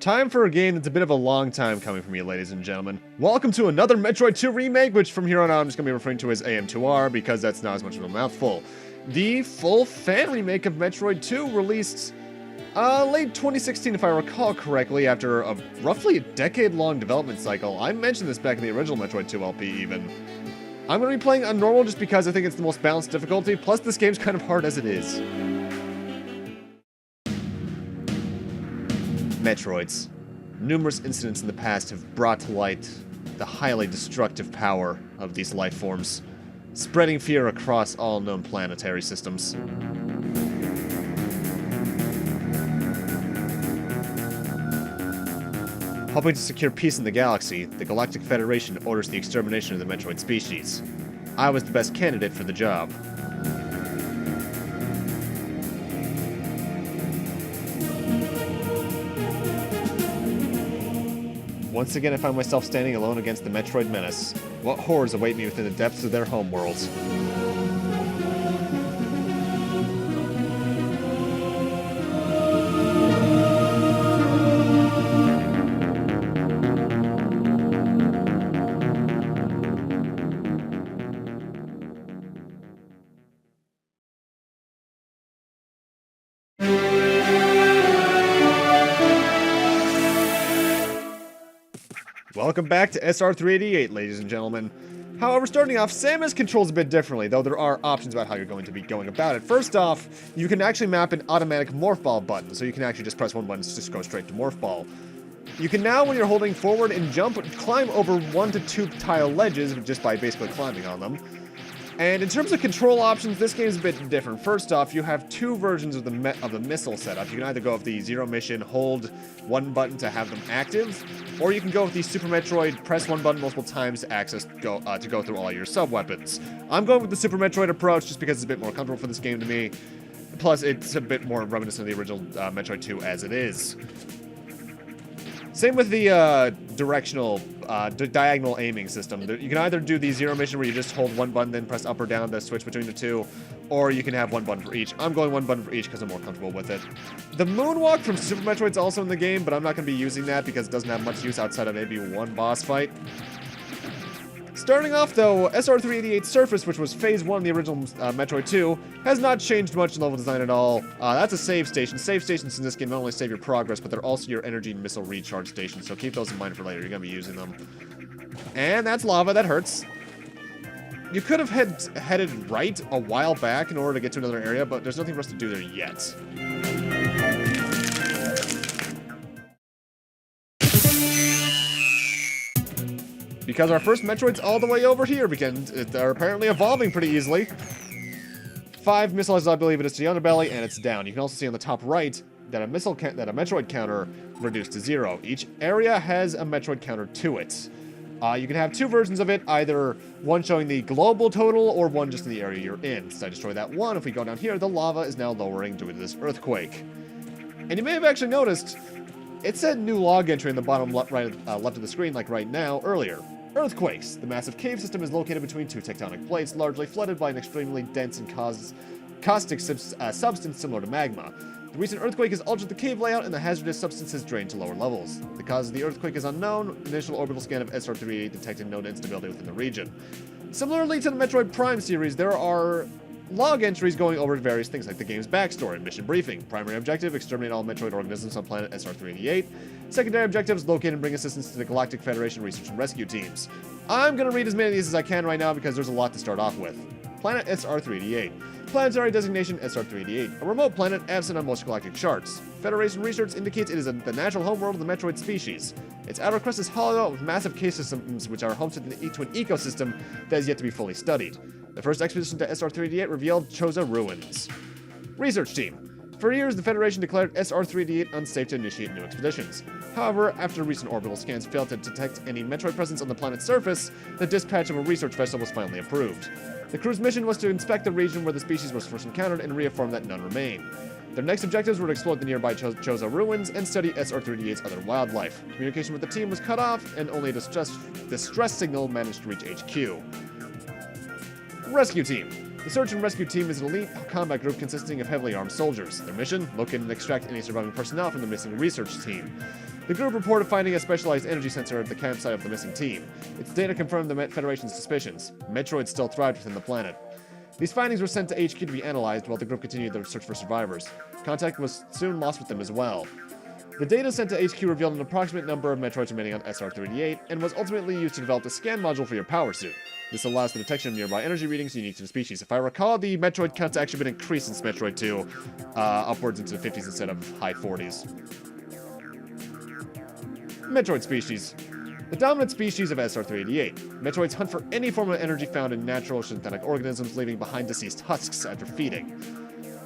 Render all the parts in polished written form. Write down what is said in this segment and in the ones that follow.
Time for a game that's a bit of a long time coming from you, ladies and gentlemen. Welcome to another Metroid 2 remake, which from here on out I'm just going to be referring to as AM2R because that's not as much of a mouthful. The full fan remake of Metroid 2 released late 2016 if I recall correctly, after a roughly a decade-long development cycle. I mentioned this back in the original Metroid 2 LP even. I'm going to be playing on normal just because I think it's the most balanced difficulty, plus this game's kind of hard as it is. Metroids. Numerous incidents in the past have brought to light the highly destructive power of these life forms, spreading fear across all known planetary systems. Hoping to secure peace in the galaxy, the Galactic Federation orders the extermination of the Metroid species. I was the best candidate for the job. Once again, I find myself standing alone against the Metroid menace. What horrors await me within the depths of their homeworlds? Welcome back to SR388, ladies and gentlemen. However, starting off, Samus controls a bit differently, though there are options about how you're going to be going about it. First off, you can actually map an automatic morph ball button, so you can actually just press one button to just go straight to morph ball. You can now, when you're holding forward and jump, climb over 1 to 2 tile ledges just by basically climbing on them. And in terms of control options, this game is a bit different. First off, you have two versions of the missile setup. You can either go with the Zero Mission, hold one button to have them active, or you can go with the Super Metroid, press one button multiple times to go through all your sub-weapons. I'm going with the Super Metroid approach just because it's a bit more comfortable for this game to me. Plus, it's a bit more reminiscent of the original Metroid 2 as it is. Same with the directional, diagonal aiming system. You can either do the Zero Mission where you just hold one button, then press up or down to switch between the two, or you can have one button for each. I'm going one button for each because I'm more comfortable with it. The Moonwalk from Super Metroid's also in the game, but I'm not going to be using that because it doesn't have much use outside of maybe one boss fight. Starting off, though, SR388 Surface, which was Phase 1 of the original Metroid 2, has not changed much in level design at all. That's a save station. Save stations in this game not only save your progress, but they're also your energy and missile recharge stations, so keep those in mind for later. You're going to be using them. And that's lava. That hurts. You could have headed right a while back in order to get to another area, but there's nothing for us to do there yet. Because our first Metroid's all the way over here, because they're apparently evolving pretty easily. 5 missiles, I believe it is, to the underbelly, and it's down. You can also see on the top right that a Metroid counter reduced to 0. Each area has a Metroid counter to it. You can have two versions of it, either one showing the global total or one just in the area you're in. Since I destroyed that one, if we go down here, the lava is now lowering due to this earthquake. And you may have actually noticed, it said new log entry in the bottom left of the screen, like right now, earlier. Earthquakes. The massive cave system is located between two tectonic plates, largely flooded by an extremely dense and caustic substance similar to magma. The recent earthquake has altered the cave layout, and the hazardous substances drained to lower levels. The cause of the earthquake is unknown. Initial orbital scan of SR388 detected known instability within the region. Similarly to the Metroid Prime series, there are log entries going over various things like the game's backstory, mission briefing, primary objective, exterminate all Metroid organisms on planet SR388, secondary objectives, locate and bring assistance to the Galactic Federation research and rescue teams. I'm going to read as many of these as I can right now because there's a lot to start off with. Planet SR388. Planetary designation SR388, a remote planet absent on most galactic charts. Federation research indicates it is the natural homeworld of the Metroid species. Its outer crust is hollowed out with massive cave systems which are home to an ecosystem that is yet to be fully studied. The first expedition to SR388 revealed Choza Ruins. Research team. For years, the Federation declared SR388 unsafe to initiate new expeditions. However, after recent orbital scans failed to detect any Metroid presence on the planet's surface, the dispatch of a research vessel was finally approved. The crew's mission was to inspect the region where the species was first encountered and reaffirm that none remain. Their next objectives were to explore the nearby Choza Ruins and study SR388's other wildlife. Communication with the team was cut off, and only a distress signal managed to reach HQ. Rescue team. The search and rescue team is an elite combat group consisting of heavily armed soldiers. Their mission? Locate and extract any surviving personnel from the missing research team. The group reported finding a specialized energy sensor at the campsite of the missing team. Its data confirmed the Federation's suspicions. Metroids still thrived within the planet. These findings were sent to HQ to be analyzed while the group continued their search for survivors. Contact was soon lost with them as well. The data sent to HQ revealed an approximate number of Metroids remaining on SR-38 and was ultimately used to develop a scan module for your power suit. This allows the detection of nearby energy readings unique to the species. If I recall, the Metroid count's actually been increased since Metroid 2, upwards into the 50s instead of high 40s. Metroid species. The dominant species of SR-388. Metroids hunt for any form of energy found in natural or synthetic organisms, leaving behind deceased husks after feeding.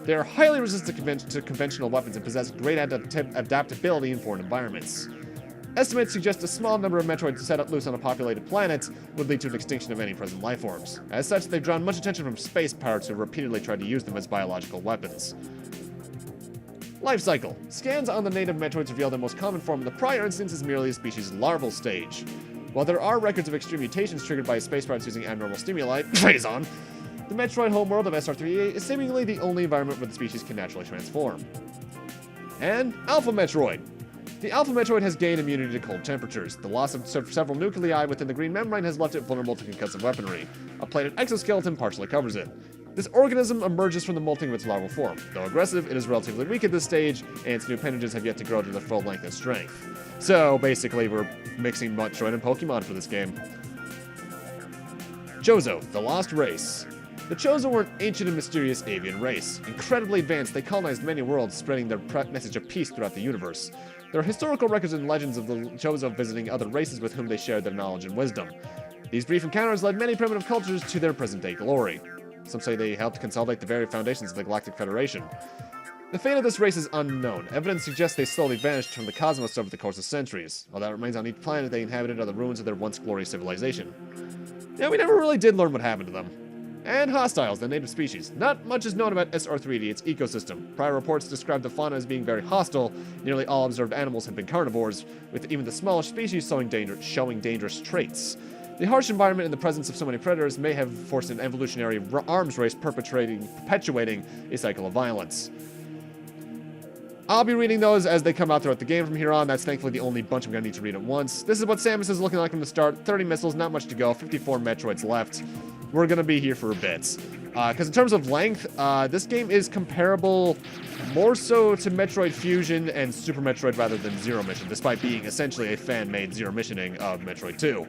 They are highly resistant to conventional weapons and possess great adaptability in foreign environments. Estimates suggest a small number of Metroids set up loose on a populated planet would lead to an extinction of any present life forms. As such, they've drawn much attention from space pirates who repeatedly tried to use them as biological weapons. Life cycle. Scans on the native Metroids reveal their most common form in the prior instance is merely a species' larval stage. While there are records of extreme mutations triggered by space pirates using abnormal stimuli, Phazon, the Metroid homeworld of SR-38 is seemingly the only environment where the species can naturally transform. And Alpha Metroid. The Alpha Metroid has gained immunity to cold temperatures. The loss of several nuclei within the green membrane has left it vulnerable to concussive weaponry. A plated exoskeleton partially covers it. This organism emerges from the molting of its larval form. Though aggressive, it is relatively weak at this stage, and its new appendages have yet to grow to their full length and strength. So, basically, we're mixing Metroid and Pokemon for this game. Chozo, the Lost Race. The Chozo were an ancient and mysterious avian race. Incredibly advanced, they colonized many worlds, spreading their message of peace throughout the universe. There are historical records and legends of the Chozo visiting other races with whom they shared their knowledge and wisdom. These brief encounters led many primitive cultures to their present-day glory. Some say they helped consolidate the very foundations of the Galactic Federation. The fate of this race is unknown. Evidence suggests they slowly vanished from the cosmos over the course of centuries. All that remains on each planet they inhabited are the ruins of their once glorious civilization. Yeah, we never really did learn what happened to them. And hostiles, the native species. Not much is known about SR-380, its ecosystem. Prior reports described the fauna as being very hostile. Nearly all observed animals have been carnivores, with even the smallest species showing dangerous traits. The harsh environment and the presence of so many predators may have forced an evolutionary arms race perpetuating a cycle of violence. I'll be reading those as they come out throughout the game from here on. That's thankfully the only bunch I'm going to need to read at once. This is what Samus is looking like from the start. 30 missiles, not much to go. 54 Metroids left. We're going to be here for a bit. Because in terms of length, this game is comparable more so to Metroid Fusion and Super Metroid rather than Zero Mission, despite being essentially a fan-made Zero Missioning of Metroid 2.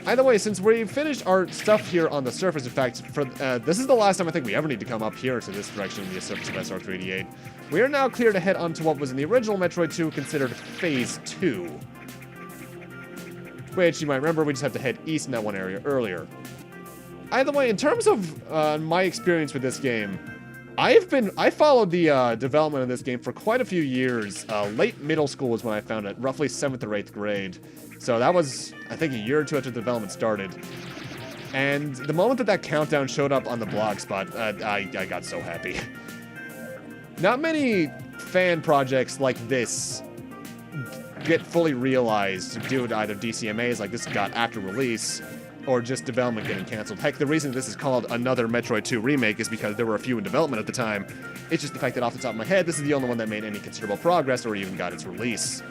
Either way, since we finished our stuff here on the surface, in fact, this is the last time I think we ever need to come up here to this direction in the surface of SR-388. We are now clear to head on to what was in the original Metroid 2 considered Phase 2. Which, you might remember, we just have to head east in that one area earlier. Either way, in terms of my experience with this game, I followed the development of this game for quite a few years. Late middle school was when I found it, roughly 7th or 8th grade. So that was, I think, a year or two after the development started. And the moment that countdown showed up on the blog spot, I got so happy. Not many fan projects like this get fully realized due to either DCMAs like this got after release, or just development getting canceled. Heck, the reason this is called another Metroid 2 remake is because there were a few in development at the time. It's just the fact that off the top of my head, this is the only one that made any considerable progress or even got its release.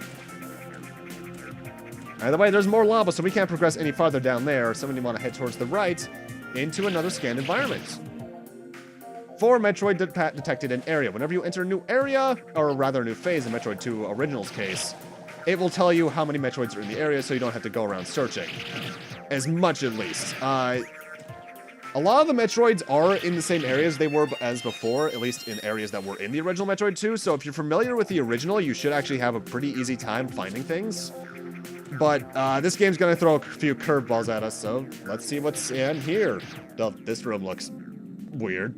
Either way, there's more lava, so we can't progress any farther down there, so we want to head towards the right into another scanned environment. 4 Metroid detected an area. Whenever you enter a new area, or rather a new phase in Metroid 2 Original's case, it will tell you how many Metroids are in the area so you don't have to go around searching. As much, at least. A lot of the Metroids are in the same areas they were as before, at least in areas that were in the original Metroid 2, so if you're familiar with the original, you should actually have a pretty easy time finding things. But this game's gonna throw a few curveballs at us, so let's see what's in here. This room looks weird.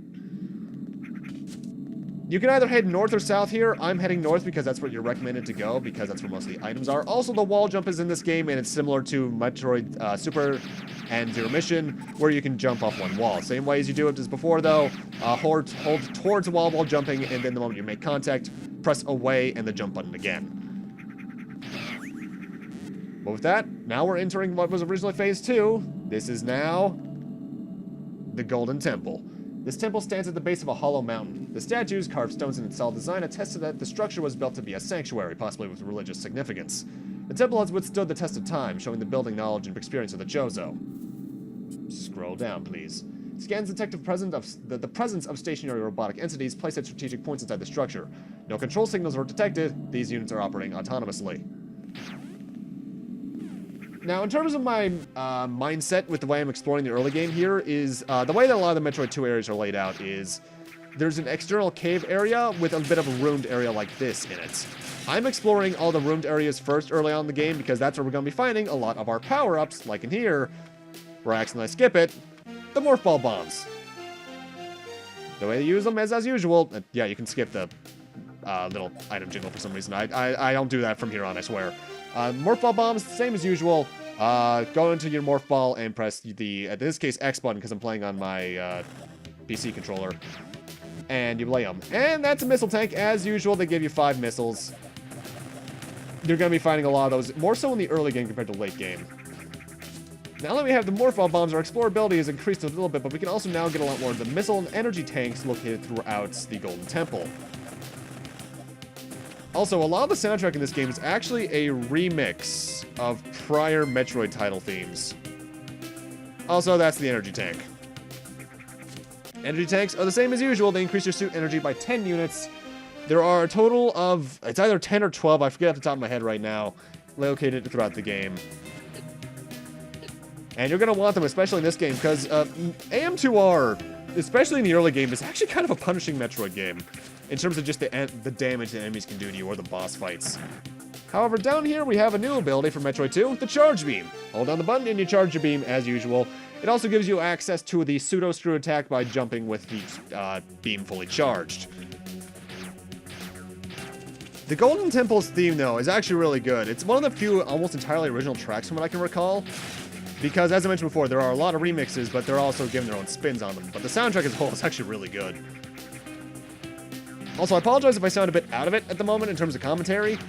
You can either head north or south here. I'm heading north because that's where you're recommended to go, because that's where most of the items are. Also, the wall jump is in this game, and it's similar to Metroid Super and Zero Mission, where you can jump off one wall. Same way as you do it as before, though. Hold towards the wall while jumping, and then the moment you make contact, press away and the jump button again. But with that, now we're entering what was originally Phase 2. This is now the Golden Temple. This temple stands at the base of a hollow mountain. The statues, carved stones, and its solid design attested that the structure was built to be a sanctuary, possibly with religious significance. The temple has withstood the test of time, showing the building knowledge and experience of the Jozo. Scroll down, please. Scans detect the presence of stationary robotic entities placed at strategic points inside the structure. No control signals are detected. These units are operating autonomously. Now, in terms of my mindset with the way I'm exploring the early game here is, the way that a lot of the Metroid 2 areas are laid out is, there's an external cave area with a bit of a roomed area like this in it. I'm exploring all the roomed areas first early on in the game because that's where we're going to be finding a lot of our power-ups, like in here, where I accidentally skip it, the Morph Ball Bombs. The way to use them is as usual. Yeah, you can skip the little item jingle for some reason. I don't do that from here on, I swear. Morph Ball Bombs, same as usual. Go into your Morph Ball and press the, in this case, X button, because I'm playing on my PC controller. And you lay them. And that's a missile tank. As usual, they give you 5 missiles. You're going to be finding a lot of those, more so in the early game compared to late game. Now that we have the Morph Ball Bombs, our explorability has increased a little bit, but we can also now get a lot more of the missile and energy tanks located throughout the Golden Temple. Also, a lot of the soundtrack in this game is actually a remix of prior Metroid title themes. Also, that's the energy tank. Energy tanks are the same as usual. They increase your suit energy by 10 units. There are a total of, it's either 10 or 12, I forget off the top of my head right now, located throughout the game. And you're going to want them, especially in this game, because AM2R, especially in the early game, is actually kind of a punishing Metroid game, in terms of just the damage that enemies can do to you, or the boss fights. However, down here we have a new ability for Metroid 2, the Charge Beam. Hold down the button and you charge your beam as usual. It also gives you access to the pseudo-screw attack by jumping with the beam fully charged. The Golden Temple's theme, though, is actually really good. It's one of the few almost entirely original tracks from what I can recall. Because, as I mentioned before, there are a lot of remixes, but they're also given their own spins on them. But the soundtrack as a whole is actually really good. Also, I apologize if I sound a bit out of it at the moment in terms of commentary.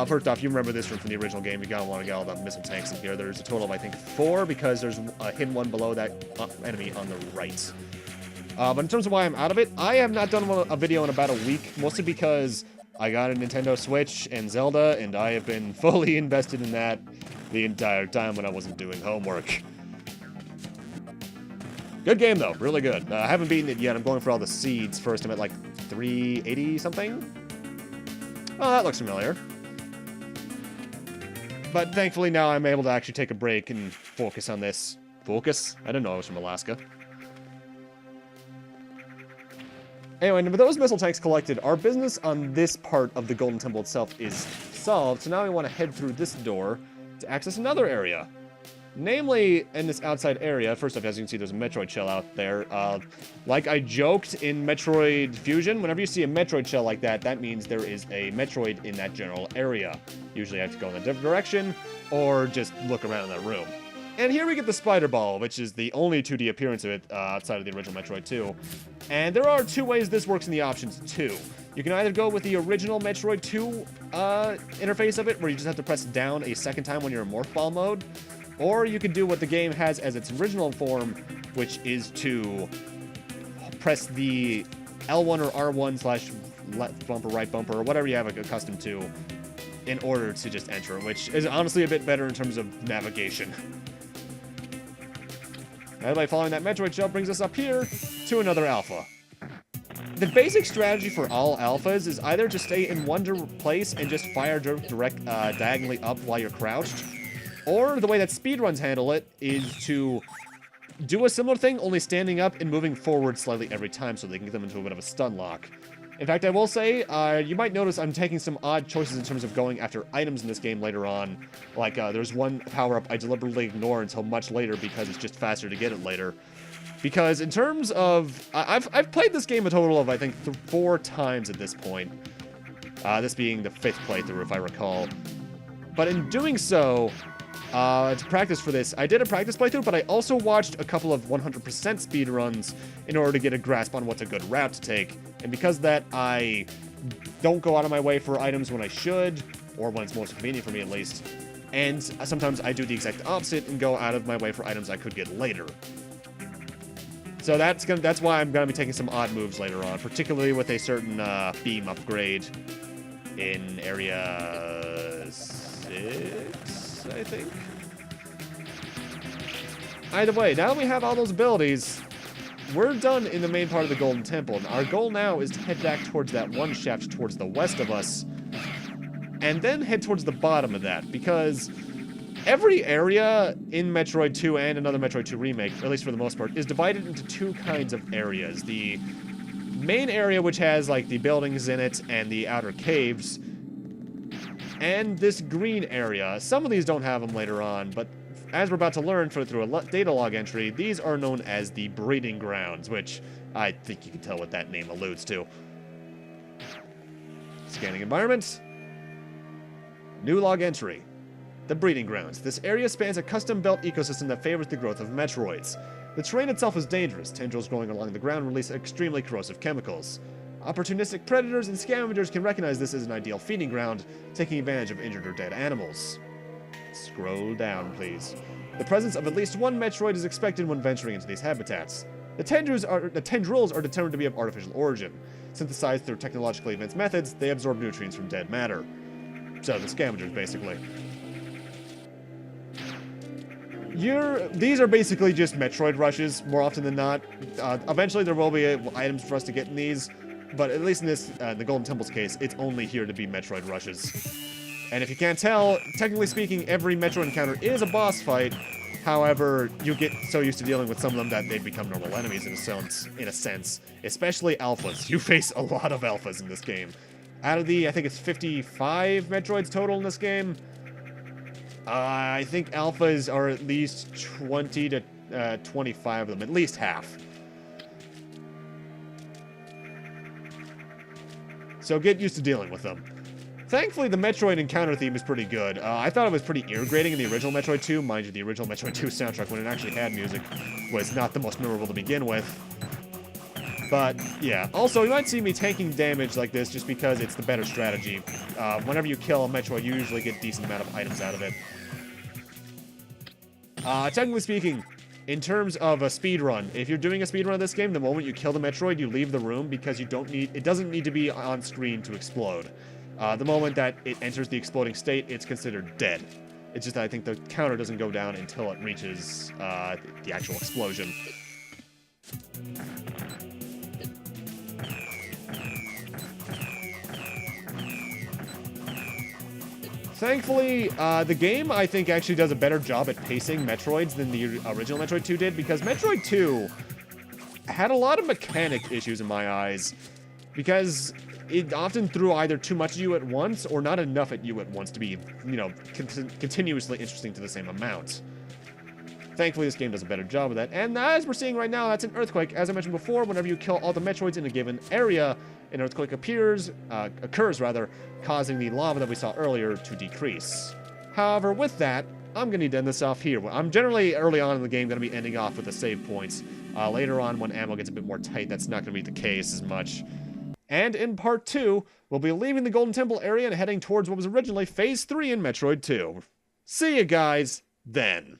First off, you remember this from the original game. You're going to want to get all the missile tanks in here. There's a total of, I think, 4, because there's a hidden one below that enemy on the right. But in terms of why I'm out of it, I have not done a video in about a week, mostly because I got a Nintendo Switch and Zelda, and I have been fully invested in that the entire time when I wasn't doing homework. Good game, though. Really good. I haven't beaten it yet. I'm going for all the seeds first. I'm at, like, 380 something. Oh, that looks familiar. But thankfully now I'm able to actually take a break and focus on this. Focus? I didn't know I was from Alaska. Anyway, with those missile tanks collected, our business on this part of the Golden Temple itself is solved. So now we want to head through this door to access another area. Namely, in this outside area, first off, as you can see, there's a Metroid shell out there. Like I joked in Metroid Fusion, whenever you see a Metroid shell like that, that means there is a Metroid in that general area. Usually I have to go in a different direction, or just look around in that room. And here we get the Spider Ball, which is the only 2D appearance of it outside of the original Metroid 2. And there are 2 ways this works in the options, too. You can either go with the original Metroid 2 interface of it, where you just have to press down a second time when you're in Morph Ball mode. Or you can do what the game has as its original form, which is to press the L1 or R1 slash left bumper, right bumper, or whatever you have accustomed to, in order to just enter, which is honestly a bit better in terms of navigation. Now, by following that Metroid shell brings us up here to another alpha. The basic strategy for all alphas is either to stay in one place and just fire diagonally up while you're crouched, or the way that speedruns handle it is to do a similar thing, only standing up and moving forward slightly every time so they can get them into a bit of a stun lock. In fact, I will say, you might notice I'm taking some odd choices in terms of going after items in this game later on. Like, there's one power-up I deliberately ignore until much later because it's just faster to get it later. Because in terms of... I've played this game a total of, I think, 4 times at this point. This being the 5th playthrough, if I recall. But in doing so... to practice for this, I did a practice playthrough, but I also watched a couple of 100% speedruns in order to get a grasp on what's a good route to take. And because of that, I don't go out of my way for items when I should, or when it's most convenient for me at least. And sometimes I do the exact opposite and go out of my way for items I could get later. So that's why I'm gonna be taking some odd moves later on, particularly with a certain beam upgrade in area 6, I think. Either way, now that we have all those abilities, we're done in the main part of the Golden Temple. And our goal now is to head back towards that one shaft towards the west of us, and then head towards the bottom of that, because every area in Metroid 2 and another Metroid 2 remake, at least for the most part, is divided into two kinds of areas. The main area, which has like the buildings in it and the outer caves, and this green area. Some of these don't have them later on, but as we're about to learn through a data log entry, these are known as the breeding grounds, which I think you can tell what that name alludes to. Scanning environment. New log entry. The breeding grounds. This area spans a custom-built ecosystem that favors the growth of Metroids. The terrain itself is dangerous. Tendrils growing along the ground release extremely corrosive chemicals. Opportunistic predators and scavengers can recognize this as an ideal feeding ground, taking advantage of injured or dead animals. Scroll down, please. The presence of at least one Metroid is expected when venturing into these habitats. The tendrils are determined to be of artificial origin. Synthesized through technologically advanced methods, they absorb nutrients from dead matter. So, the scavengers, basically. These are basically just Metroid rushes, more often than not. Eventually there will be items for us to get in these, but at least in this, the Golden Temple's case, it's only here to be Metroid rushes. And if you can't tell, technically speaking, every Metroid encounter is a boss fight. However, you get so used to dealing with some of them that they become normal enemies in a sense. Especially alphas. You face a lot of alphas in this game. Out of the, I think it's 55 Metroids total in this game, I think alphas are at least 20 to 25 of them, at least half. So get used to dealing with them. Thankfully, the Metroid encounter theme is pretty good. I thought it was pretty ear-grating in the original Metroid 2. Mind you, the original Metroid 2 soundtrack, when it actually had music, was not the most memorable to begin with. But, yeah. Also, you might see me taking damage like this just because it's the better strategy. Whenever you kill a Metroid, you usually get a decent amount of items out of it. Technically speaking, in terms of a speedrun, if you're doing a speedrun of this game, the moment you kill the Metroid, you leave the room because it doesn't need to be on screen to explode. The moment that it enters the exploding state, it's considered dead. It's just that I think the counter doesn't go down until it reaches the actual explosion. Thankfully, the game, I think, actually does a better job at pacing Metroids than the original Metroid 2 did, because Metroid 2 had a lot of mechanic issues in my eyes, because it often threw either too much at you at once or not enough at you at once to be, continuously interesting to the same amount. Thankfully, this game does a better job of that, and as we're seeing right now, that's an earthquake. As I mentioned before, whenever you kill all the Metroids in a given area, an earthquake occurs, causing the lava that we saw earlier to decrease. However, with that, I'm going to need to end this off here. I'm generally, early on in the game, going to be ending off with the save points. Later on, when ammo gets a bit more tight, that's not going to be the case as much. And in part 2, we'll be leaving the Golden Temple area and heading towards what was originally Phase 3 in Metroid 2. See you guys then.